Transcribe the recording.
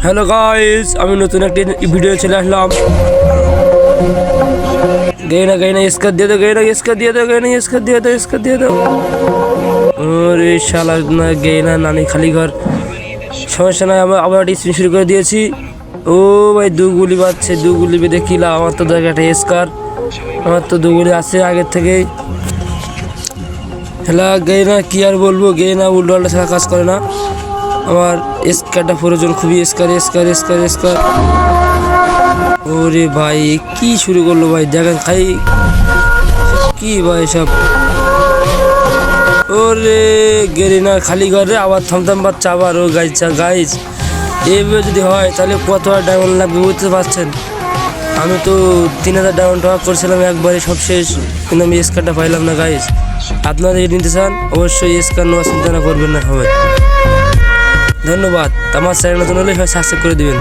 Hello guys, আমি নতুন একটি ভিডিও চলে আসলাম। গাইনা স্কার দিয়ে দাও, গাইনা স্কার দিয়ে দাও, গাইনা স্কার দিয়ে দাও, স্কার দিয়ে দাও। ওরে শালা না, গাইনা নানি খালি ঘর। সমস্যা নাই, আবার একটা স্পিন শুরু করে দিয়েছি। ও ভাই, দু গুলি বাজছে, দু গুলি বেঁধে কিলা। আমার তো দেখ একটা স্কার, আমার তো দু গুলি আছে আগের থেকেই। হ্যালো গাইনা, কি আর বলবো, গাইনা উল্টো পাল্টা ছাড়া কাজ করে না। আমার স্কারটা প্রয়োজন, খুবই স্কার স্কার স্কার স্কার। ওরে ভাই, কি শুরু করলো ভাই, দেখেন খাই কি ভাই সব। ওরে গেরিনা খালি ঘরে আবার থমথম বাচ্চা, আবার ও গাইজ এইভাবে যদি হয় তাহলে কত আর ডায়মন্ড লাগবে বুঝতে পারছেন। আমি তো 3000 ডায়মন্ড টাকা করছিলাম একবারে, সব শেষ, কিন্তু আমি স্কারটা পাইলাম না গাইজ। আপনারা যদি নিতে চান অবশ্যই স্কার নেওয়ার চিন্তা না করবেন না সবাই। ধন্যবাদ। আমার চ্যানেল নতুন হলে সবাই সাবস্ক্রাইব করে দিবেন।